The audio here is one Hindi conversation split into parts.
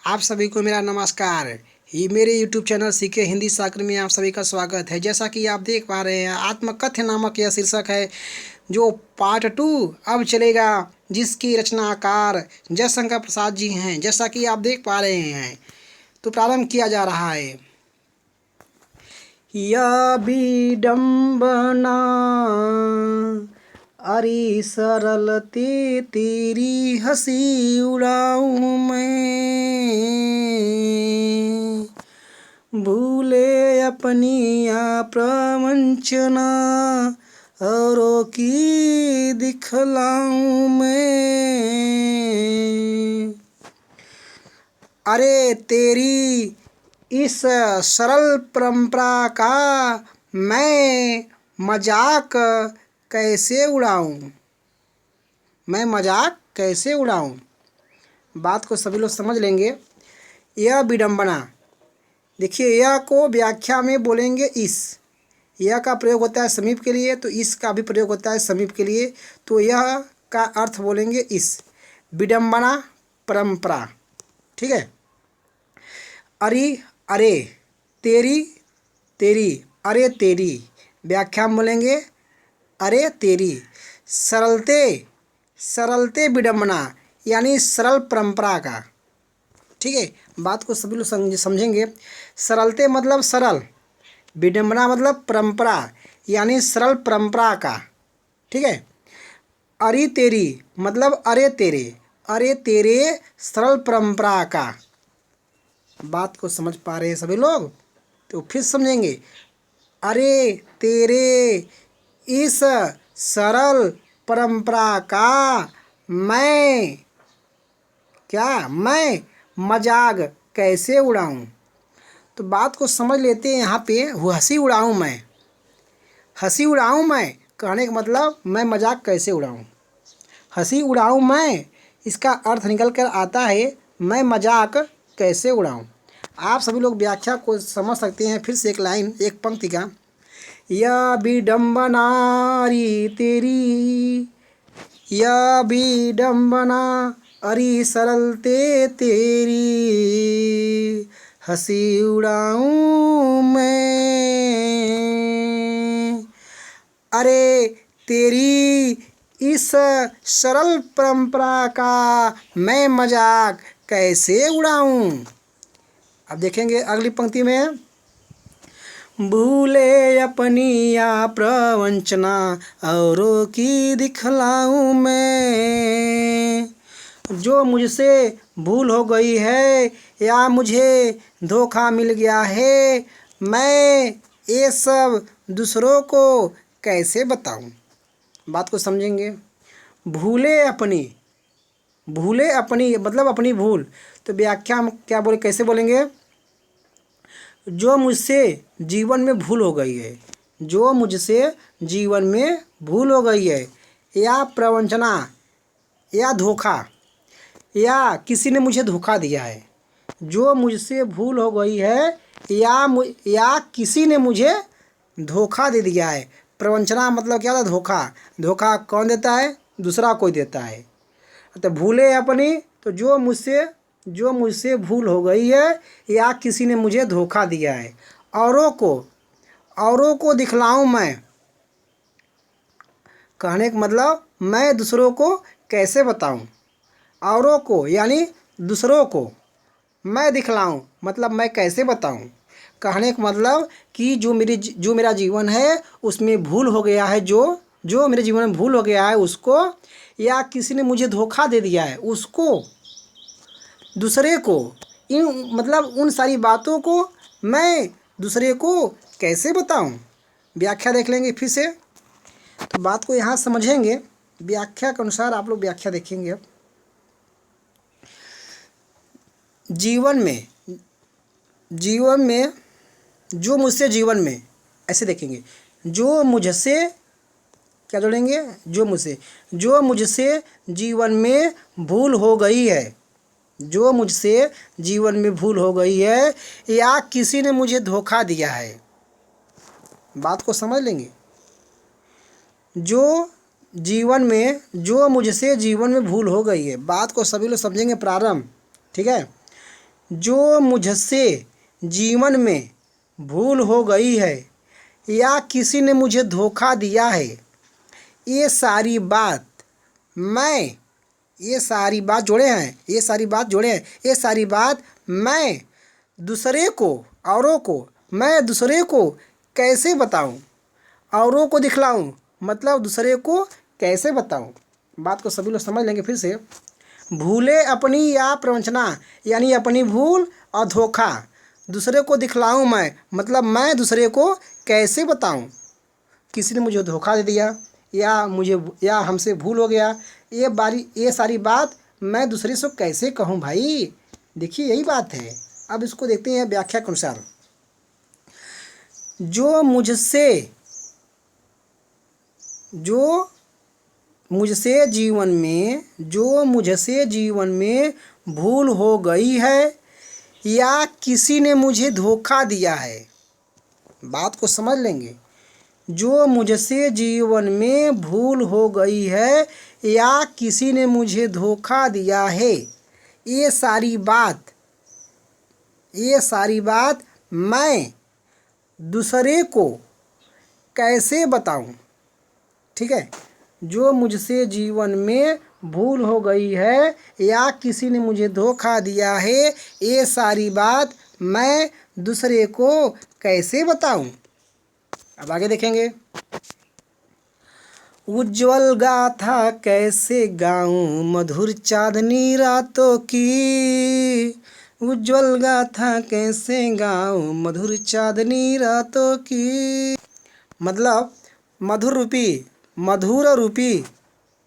आप सभी को मेरा नमस्कार। ये मेरे YouTube चैनल सीखे हिंदी सागर में आप सभी का स्वागत है। जैसा कि आप देख पा रहे हैं, आत्मकथ्य नामक यह शीर्षक है जो पार्ट 2 अब चलेगा, जिसकी रचनाकार जयशंकर प्रसाद जी हैं। जैसा कि आप देख पा रहे हैं, तो प्रारंभ किया जा रहा है। या विडम्बना अरे सरलते तेरी हंसी उड़ाऊं मैं, भूले अपनी या प्रवंचना औरों की दिखलाऊं मैं। अरे तेरी इस सरल परंपरा का मैं मजाक कैसे उड़ाऊं, मैं मजाक कैसे उड़ाऊं। बात को सभी लोग समझ लेंगे। यह विडंबना, देखिए यह को व्याख्या में बोलेंगे इस। यह का प्रयोग होता है समीप के लिए, तो इस का भी प्रयोग होता है समीप के लिए। तो यह का अर्थ बोलेंगे इस। विडंबना परंपरा, ठीक है। अरे अरे तेरी तेरी, अरे तेरी व्याख्या में बोलेंगे अरे तेरी। सरलते सरलते विडंबना यानी सरल परंपरा का, ठीक है। बात को सभी लोग समझेंगे। सरलते मतलब सरल, विडंबना मतलब परंपरा यानी सरल परंपरा का, ठीक है। अरे तेरी मतलब अरे तेरे, अरे तेरे सरल परंपरा का। बात को समझ पा रहे हैं सभी लोग? तो फिर समझेंगे। अरे तेरे इस सरल परंपरा का मैं मजाक कैसे उड़ाऊं। तो बात को समझ लेते हैं। यहाँ पे हंसी उड़ाऊं मैं, हंसी उड़ाऊं मैं कहने का मतलब मैं मजाक कैसे उड़ाऊं। हंसी उड़ाऊं मैं, इसका अर्थ निकल कर आता है मैं मजाक कैसे उड़ाऊं। आप सभी लोग व्याख्या को समझ सकते हैं। फिर से एक लाइन, एक पंक्ति का। या विडम्बनारी तेरी, या विडम्बना अरी सरलते तेरी, हंसी उड़ाऊं मैं। अरे तेरी इस सरल परंपरा का मैं मजाक कैसे उड़ाऊं। अब देखेंगे अगली पंक्ति में। भूले अपनी या प्रवंचना औरों की दिखलाऊं मैं, जो मुझसे भूल हो गई है या मुझे धोखा मिल गया है, मैं ये सब दूसरों को कैसे बताऊं। बात को समझेंगे। भूले अपनी, भूले अपनी मतलब अपनी भूल। तो व्याख्या हम क्या बोले, कैसे बोलेंगे। जो मुझसे जीवन में भूल हो गई है, जो मुझसे जीवन में भूल हो गई है, या प्रवंचना या धोखा, या किसी ने मुझे धोखा दिया है। जो मुझसे भूल हो गई है या किसी ने मुझे धोखा दे दिया है। प्रवंचना मतलब क्या था, धोखा। धोखा कौन देता है, दूसरा कोई देता है। तो भूले अपनी, तो जो मुझसे भूल हो गई है या किसी ने मुझे धोखा दिया है। औरों को दिखलाऊं मैं, कहने का मतलब मैं दूसरों को कैसे बताऊं। औरों को यानी दूसरों को मैं दिखलाऊं मतलब मैं कैसे बताऊं। कहने का मतलब कि जो मेरा जीवन है उसमें भूल हो गया है, जो मेरे जीवन में भूल हो गया है उसको, या किसी ने मुझे धोखा दे दिया है उसको, दूसरे को, इन मतलब उन सारी बातों को मैं दूसरे को कैसे बताऊं। व्याख्या देख लेंगे फिर से। तो बात को यहाँ समझेंगे। व्याख्या के अनुसार आप लोग व्याख्या देखेंगे। अब जीवन में जो मुझसे जीवन में, ऐसे देखेंगे। जो मुझसे क्या जोड़ेंगे, जो मुझसे जीवन में भूल हो गई है, जो मुझसे जीवन में भूल हो गई है या किसी ने मुझे धोखा दिया है। बात को समझ लेंगे। जो मुझसे जीवन में भूल हो गई है। बात को सभी लोग समझेंगे। प्रारंभ, ठीक है। जो मुझसे जीवन में भूल हो गई है या किसी ने मुझे धोखा दिया है, ये सारी बात मैं ये सारी बात जोड़े हैं ये सारी बात जोड़े हैं ये सारी बात मैं दूसरे को औरों को मैं दूसरे को कैसे बताऊं, औरों को दिखलाऊं, मतलब दूसरे को कैसे बताऊं। बात को सभी लोग समझ लेंगे फिर से। भूले अपनी या प्रवंचना, यानी अपनी भूल और धोखा दूसरे को दिखलाऊं मैं, मतलब मैं दूसरे को कैसे बताऊं। किसी ने मुझे धोखा दे दिया या हमसे भूल हो गया, ये सारी बात मैं दूसरे से कैसे कहूं भाई। देखिए यही बात है। अब इसको देखते हैं व्याख्या के अनुसार। जो मुझसे जीवन में भूल हो गई है या किसी ने मुझे धोखा दिया है। बात को समझ लेंगे। जो मुझसे जीवन में भूल हो गई है या किसी ने मुझे धोखा दिया है, ये सारी बात मैं दूसरे को कैसे बताऊं। ठीक है। जो मुझसे जीवन में भूल हो गई है या किसी ने मुझे धोखा दिया है, ये सारी बात मैं दूसरे को कैसे बताऊं। अब आगे देखेंगे। उज्ज्वल गाथा कैसे गाऊं मधुर चांदनी रातों की, उज्ज्वल गाथा कैसे गाऊं मधुर चांदनी रातों की, मतलब मधुर रूपी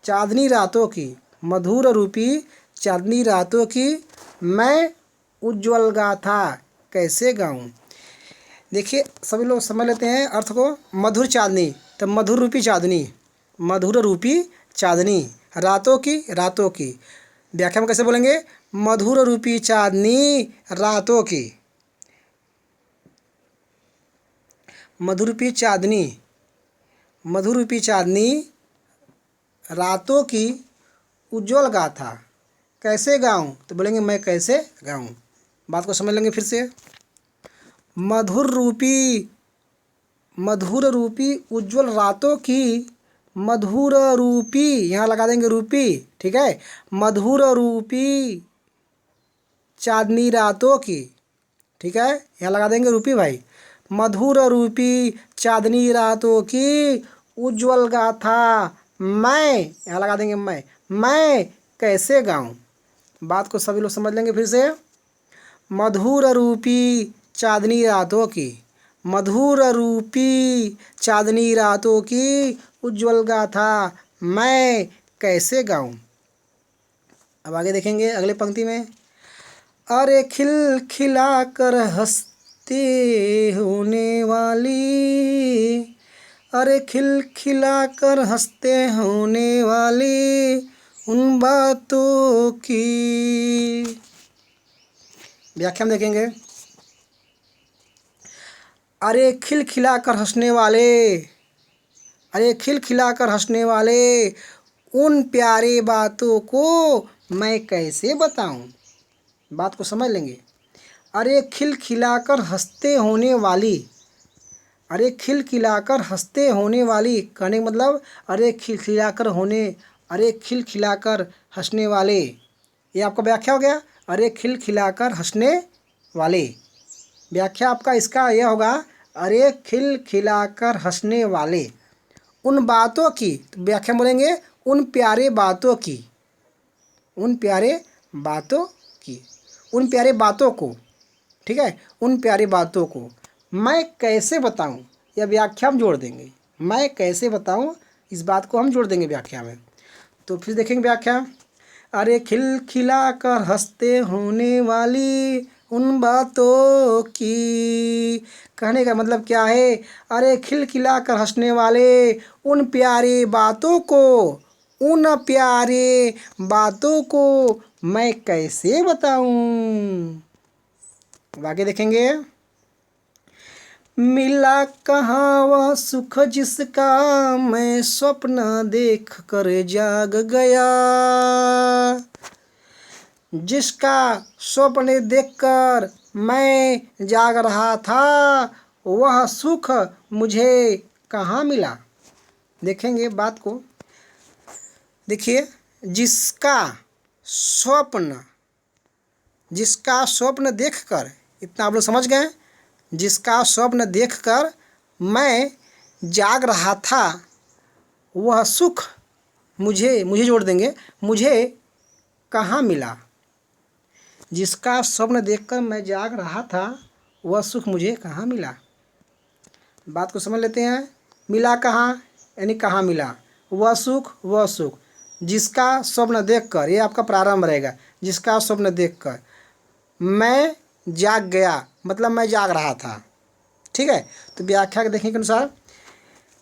चांदनी रातों की, मधुर रूपी चांदनी रातों की मैं उज्ज्वल गाथा कैसे गाऊं। देखिए सभी लोग समझ लेते हैं अर्थ को। मधुर चांदनी, तो मधुर रूपी चांदनी, मधुर रूपी चांदनी रातों की व्याख्या में कैसे बोलेंगे। मधुर रूपी चांदनी रातों की, मधुर रूपी चांदनी रातों की उज्ज्वल गाथा कैसे गाऊं, तो बोलेंगे मैं कैसे गाऊं। बात को समझ लेंगे फिर से। मधुर रूपी उज्ज्वल रातों की, मधुर रूपी यहाँ लगा देंगे रूपी। ठीक है। मधुर रूपी चांदनी रातों की, ठीक है, यहाँ लगा देंगे रूपी भाई। मधुर रूपी चांदनी रातों की उज्ज्वल गाथा मैं, यहाँ लगा देंगे मैं कैसे गाऊं। बात को सभी लोग समझ लेंगे फिर से। मधुर रूपी चांदनी रातों की, मधुर रूपी चांदनी रातों की उज्ज्वल गाथा मैं कैसे गाऊं। अब आगे देखेंगे अगले पंक्ति में। अरे खिलखिला कर हंसते होने वाली, अरे खिलखिला कर हंसते होने वाली उन बातों की। व्याख्या में देखेंगे। अरे खिलखिला कर हंसने वाले, अरे खिलखिला कर हंसने वाले उन प्यारे बातों को मैं कैसे बताऊं। बात को समझ लेंगे। अरे खिलखिलाकर हंसते होने वाली, अरे खिलखिलाकर हंसते होने वाली कहने का मतलब अरे खिलखिलाकर हंसने वाले, ये आपका व्याख्या हो गया। अरे खिलखिलाकर हंसने वाले, व्याख्या आपका इसका यह होगा। अरे खिलखिलाकर हंसने वाले उन बातों की, तो व्याख्या बोलेंगे उन प्यारे बातों की, उन प्यारे बातों की, उन प्यारे बातों को। ठीक है। उन प्यारी बातों को मैं कैसे बताऊं, या व्याख्या हम जोड़ देंगे। मैं कैसे बताऊं, इस बात को हम जोड़ देंगे व्याख्या में। तो फिर देखेंगे व्याख्या। अरे खिलखिला कर हंसते होने वाली उन बातों की, कहने का मतलब क्या है। अरे खिलखिला कर हंसने वाले उन प्यारे बातों को, उन प्यारे बातों को मैं कैसे बताऊं। आगे देखेंगे। मिला कहाँ वह सुख जिसका मैं स्वप्न देख कर जाग गया, जिसका स्वप्न देखकर मैं जाग रहा था, वह सुख मुझे कहाँ मिला। देखेंगे बात को, देखिए, स्वप्न जिसका स्वप्न देखकर, इतना आप लोग समझ गए। जिसका स्वप्न देखकर मैं जाग रहा था, वह सुख मुझे जोड़ देंगे, मुझे कहाँ मिला। जिसका स्वप्न देखकर मैं जाग रहा था, वह सुख मुझे कहाँ मिला। बात को समझ लेते हैं। मिला कहाँ, यानी कहाँ मिला। वह सुख जिसका स्वप्न देखकर, ये आपका प्रारंभ रहेगा। जिसका स्वप्न देखकर मैं जाग गया, मतलब मैं जाग रहा था। ठीक है, तो व्याख्या के देखने के अनुसार,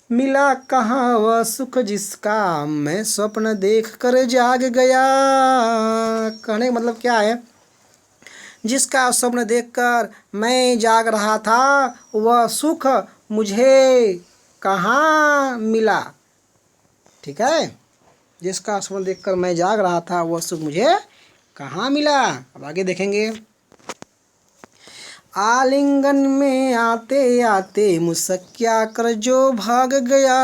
मिला कहाँ वह सुख जिसका मैं स्वप्न देख कर जाग गया। कहने का मतलब क्या है, जिसका स्वप्न देखकर मैं जाग रहा था, वह सुख मुझे कहाँ मिला। ठीक है, जिसका स्वप्न देखकर मैं जाग रहा था, वह सुख मुझे कहाँ मिला। अब आगे देखेंगे। आलिंगन में आते आते मुस्किया कर जो भाग गया।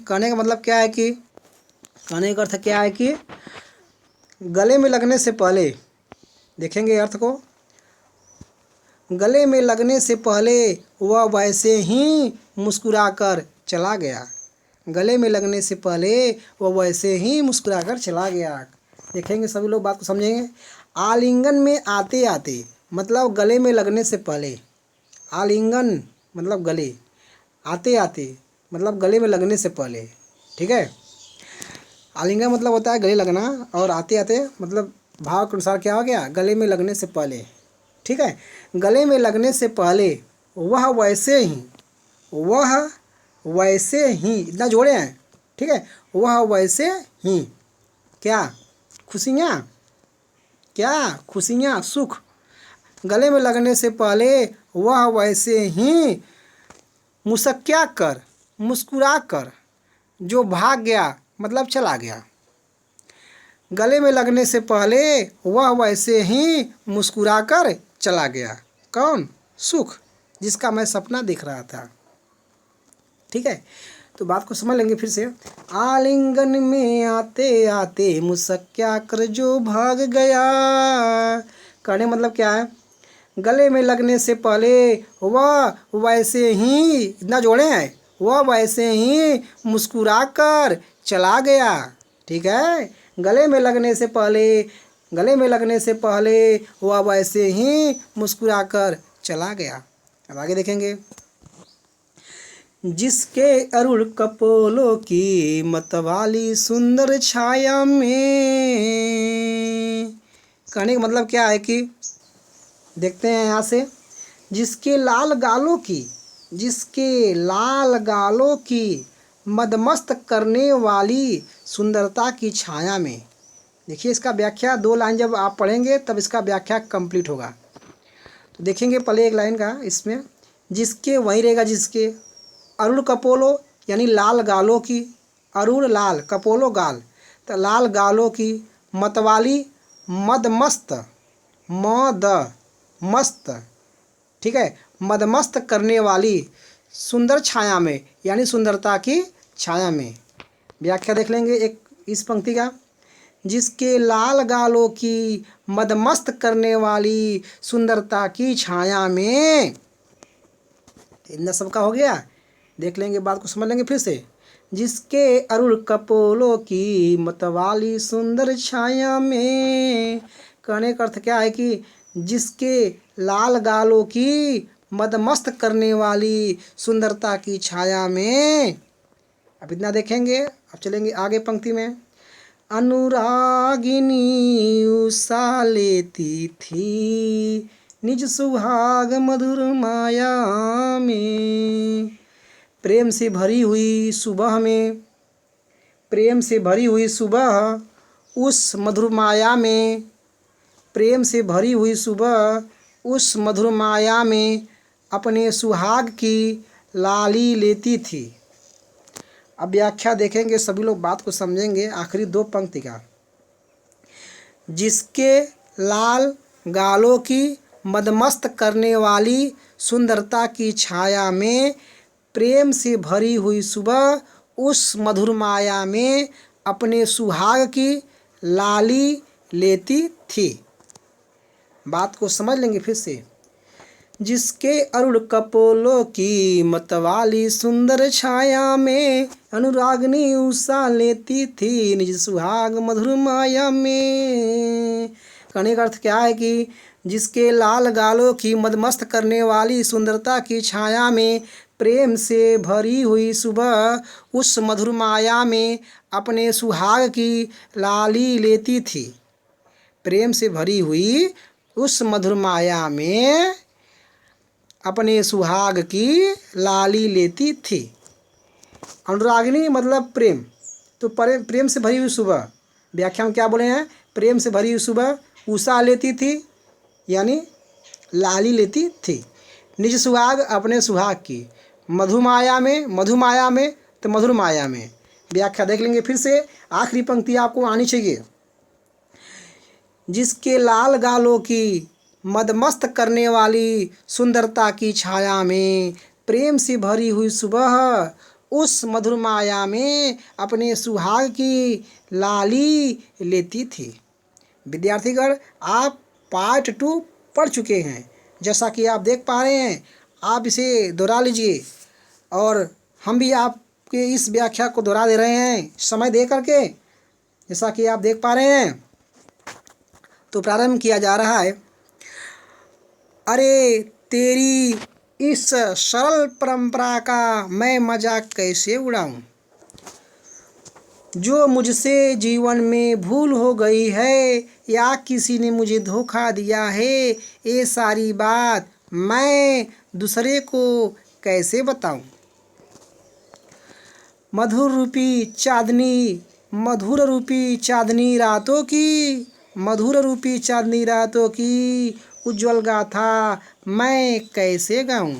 कहने का मतलब क्या है कि, कहने का अर्थ क्या है कि गले में लगने से पहले, देखेंगे अर्थ को, गले में लगने से पहले वह वैसे ही मुस्कुराकर चला गया। गले में लगने से पहले वह वैसे ही मुस्कुराकर चला गया। देखेंगे, सभी लोग बात को समझेंगे। आलिंगन में आते आते मतलब गले में लगने से पहले, आलिंगन मतलब गले, आते आते मतलब गले में लगने से पहले। ठीक है, आलिंगन मतलब होता है गले लगना, और आते आते मतलब भाव के अनुसार क्या हो गया, गले में लगने से पहले। ठीक है, गले में लगने से पहले वह वैसे ही इतना जोड़े हैं। ठीक है, वह वैसे ही खुशियाँ सुख, गले में लगने से पहले वह वैसे ही मुस्कुरा कर जो भाग गया, मतलब चला गया। गले में लगने से पहले वह वैसे ही मुस्कुरा कर चला गया। कौन? सुख, जिसका मैं सपना देख रहा था। ठीक है, तो बात को समझ लेंगे फिर से। आलिंगन में आते आते मुस्किया कर जो भाग गया। कहने मतलब क्या है, गले में लगने से पहले वह वैसे ही, इतना जोड़े हैं, वह वैसे ही मुस्कुरा कर चला गया। ठीक है, गले में लगने से पहले वह वैसे ही मुस्कुरा कर चला गया। अब आगे देखेंगे। जिसके अरुण कपोलों की मतवाली सुंदर छाया में। कहने का मतलब क्या है कि, देखते हैं यहाँ से, जिसके लाल गालों की मदमस्त करने वाली सुंदरता की छाया में। देखिए, इसका व्याख्या 2 लाइन जब आप पढ़ेंगे तब इसका व्याख्या कंप्लीट होगा। तो देखेंगे पहले एक लाइन का, इसमें जिसके वहीं रहेगा, जिसके अरुण कपोलो यानी लाल गालों की, अरुण लाल, कपोलो गाल, तो लाल गालों की, मतवाली मस्त, ठीक है, मदमस्त करने वाली सुंदर छाया में, यानी सुंदरता की छाया में। व्याख्या देख लेंगे एक इस पंक्ति का, जिसके लाल गालों की मदमस्त करने वाली सुंदरता की छाया में। इतना सबका हो गया। देख लेंगे, बात को समझ लेंगे फिर से। जिसके अरुण कपोलों की मतवाली सुंदर छाया में। कहने का अर्थ क्या है कि जिसके लाल गालों की मदमस्त करने वाली सुंदरता की छाया में। अब इतना देखेंगे, अब चलेंगे आगे पंक्ति में। अनुरागिनी उषा लेती थी निज सुहाग मधुर माया में। प्रेम से भरी हुई सुबह उस मधुर माया में, प्रेम से भरी हुई सुबह उस मधुर माया में अपने सुहाग की लाली लेती थी। अब व्याख्या देखेंगे, सभी लोग बात को समझेंगे। आखिरी 2 पंक्ति का, जिसके लाल गालों की मदमस्त करने वाली सुंदरता की छाया में प्रेम से भरी हुई सुबह उस मधुर माया में अपने सुहाग की लाली लेती थी। बात को समझ लेंगे फिर से। जिसके अरुण कपोलों की मतवाली सुंदर छाया में अनुरागनी उषा लेती थी निज सुहाग मधुर माया में। कहने का अर्थ क्या है कि जिसके लाल गालों की मदमस्त करने वाली सुंदरता की छाया में प्रेम से भरी हुई सुबह उस मधुर माया में अपने सुहाग की लाली लेती थी। प्रेम से भरी हुई उस मधुर माया में अपने सुहाग की लाली लेती थी। अनुरागिनी मतलब प्रेम, तो प्रेम से भरी हुई सुबह, व्याख्या में क्या बोले हैं? प्रेम से भरी हुई सुबह उषा लेती थी यानी लाली लेती थी निज सुहाग अपने सुहाग की, मधुमाया में तो मधुर माया में। व्याख्या देख लेंगे फिर से, आखिरी पंक्ति आपको आनी चाहिए। जिसके लाल गालों की मदमस्त करने वाली सुंदरता की छाया में प्रेम से भरी हुई सुबह उस मधुर माया में अपने सुहाग की लाली लेती थी। विद्यार्थीगण, आप पार्ट 2 पढ़ चुके हैं, जैसा कि आप देख पा रहे हैं। आप इसे दोहरा लीजिए और हम भी आपके इस व्याख्या को दोहरा दे रहे हैं समय दे करके, जैसा कि आप देख पा रहे हैं। तो प्रारंभ किया जा रहा है। अरे तेरी इस सरल परंपरा का मैं मजाक कैसे उड़ाऊं, जो मुझसे जीवन में भूल हो गई है या किसी ने मुझे धोखा दिया है, ये सारी बात मैं दूसरे को कैसे बताऊं। मधुर रूपी चांदनी रातों की, मधुर रूपी चांदनी रातों की उज्ज्वल गाथा मैं कैसे गाऊं।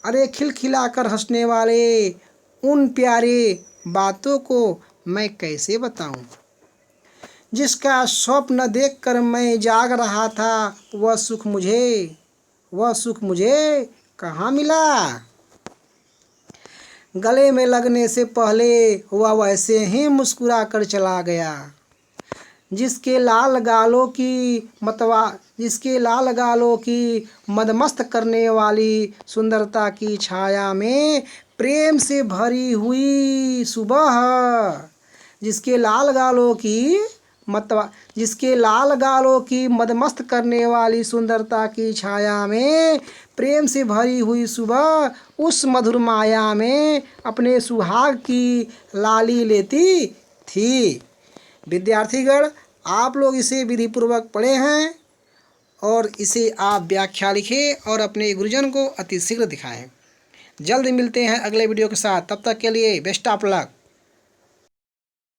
अरे खिलखिलाकर हंसने वाले उन प्यारे बातों को मैं कैसे बताऊं। जिसका स्वप्न देखकर मैं जाग रहा था, वह सुख मुझे कहाँ मिला। गले में लगने से पहले वह वैसे ही मुस्कुरा कर चला गया। जिसके लाल गालों की मदमस्त करने वाली सुंदरता की छाया में प्रेम से भरी हुई सुबह, जिसके लाल गालों की मदमस्त करने वाली सुंदरता की छाया में प्रेम से भरी हुई सुबह उस मधुर माया में अपने सुहाग की लाली लेती थी। विद्यार्थीगण, आप लोग इसे विधिपूर्वक पढ़े हैं और इसे आप व्याख्या लिखें और अपने गुरुजन को अतिशीघ्र दिखाएं। जल्द मिलते हैं अगले वीडियो के साथ, तब तक के लिए बेस्ट ऑफ लक।